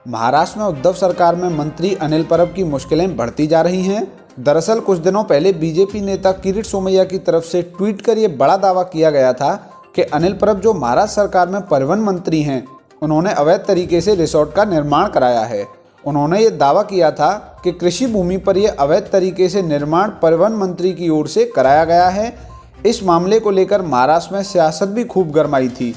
महाराष्ट्र में उद्धव सरकार में मंत्री अनिल परब की मुश्किलें बढ़ती जा रही हैं। दरअसल कुछ दिनों पहले बीजेपी नेता किरीट सोमैया की तरफ से ट्वीट कर ये बड़ा दावा किया गया था कि अनिल परब जो महाराष्ट्र सरकार में परिवहन मंत्री हैं, उन्होंने अवैध तरीके से रिसोर्ट का निर्माण कराया है। उन्होंने ये दावा किया था कि कृषि भूमि पर यह अवैध तरीके से निर्माण परिवहन मंत्री की ओर से कराया गया है। इस मामले को लेकर महाराष्ट्र में सियासत भी खूब गरमाई थी,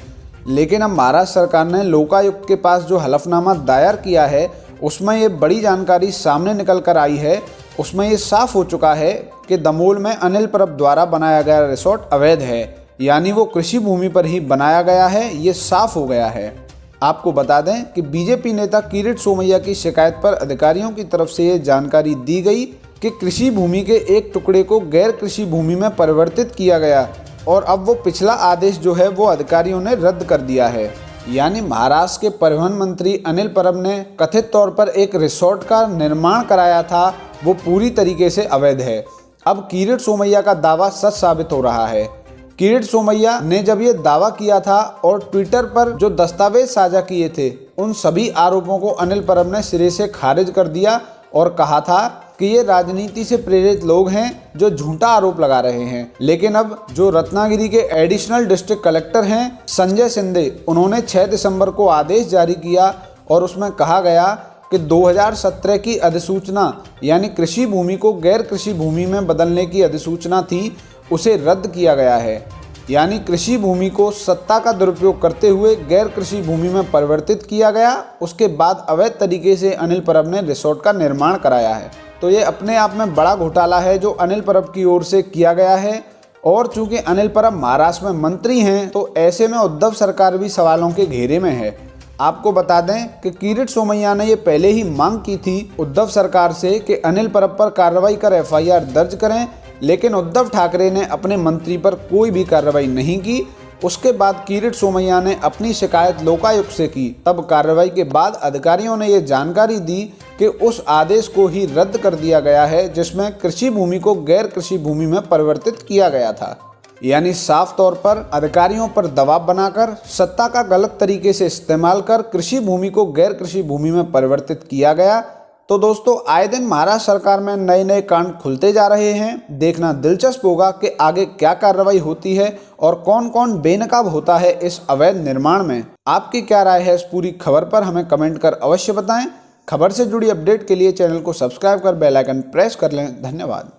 लेकिन अब महाराष्ट्र सरकार ने लोकायुक्त के पास जो हलफनामा दायर किया है, उसमें ये बड़ी जानकारी सामने निकल कर आई है। उसमें ये साफ हो चुका है कि दमोल में अनिल परब द्वारा बनाया गया रिसोर्ट अवैध है, यानी वो कृषि भूमि पर ही बनाया गया है। ये साफ हो गया है। आपको बता दें कि बीजेपी नेता किरीट सोमैया की शिकायत पर अधिकारियों की तरफ से ये जानकारी दी गई कि कृषि भूमि के एक टुकड़े को गैर कृषि भूमि में परिवर्तित किया गया और अब वो पिछला आदेश जो है वो अधिकारियों ने रद्द कर दिया है। यानी महाराष्ट्र के परिवहन मंत्री अनिल परब ने कथित तौर पर एक रिसोर्ट का निर्माण कराया था, वो पूरी तरीके से अवैध है। अब किरीट सोमैया का दावा सच साबित हो रहा है। किरीट सोमैया ने जब ये दावा किया था और ट्विटर पर जो दस्तावेज साझा किए थे, उन सभी आरोपों को अनिल परब ने सिरे से खारिज कर दिया और कहा था कि ये राजनीति से प्रेरित लोग हैं जो झूठा आरोप लगा रहे हैं। लेकिन अब जो रत्नागिरी के एडिशनल डिस्ट्रिक्ट कलेक्टर हैं संजय शिंदे, उन्होंने 6 दिसंबर को आदेश जारी किया और उसमें कहा गया कि 2017 की अधिसूचना, यानी कृषि भूमि को गैर कृषि भूमि में बदलने की अधिसूचना थी, उसे रद्द किया गया है। यानी कृषि भूमि को सत्ता का दुरुपयोग करते हुए गैर कृषि भूमि में परिवर्तित किया गया। उसके बाद अवैध तरीके से अनिल परब ने रिसोर्ट का निर्माण कराया है। तो ये अपने आप में बड़ा घोटाला है जो अनिल परब की ओर से किया गया है। और चूंकि अनिल परब महाराष्ट्र में मंत्री हैं, तो ऐसे में उद्धव सरकार भी सवालों के घेरे में है। आपको बता दें कि किरीट सोमैया ने ये पहले ही मांग की थी उद्धव सरकार से कि अनिल परब पर कार्रवाई कर एफआईआर दर्ज करें, लेकिन उद्धव ठाकरे ने अपने मंत्री पर कोई भी कार्रवाई नहीं की। उसके बाद किरीट सोमैया ने अपनी शिकायत लोकायुक्त से की। तब कार्रवाई के बाद अधिकारियों ने ये जानकारी दी कि उस आदेश को ही रद्द कर दिया गया है जिसमें कृषि भूमि को गैर कृषि भूमि में परिवर्तित किया गया था। यानी साफ तौर पर अधिकारियों पर दबाव बनाकर सत्ता का गलत तरीके से इस्तेमाल कर कृषि भूमि को गैर कृषि भूमि में परिवर्तित किया गया। तो दोस्तों, आए दिन महाराष्ट्र सरकार में नए नए कांड खुलते जा रहे हैं। देखना दिलचस्प होगा कि आगे क्या कार्रवाई होती है और कौन कौन बेनकाब होता है इस अवैध निर्माण में। आपकी क्या राय है इस पूरी खबर पर, हमें कमेंट कर अवश्य बताएं। खबर से जुड़ी अपडेट के लिए चैनल को सब्सक्राइब कर बेल आइकन प्रेस कर लें। धन्यवाद।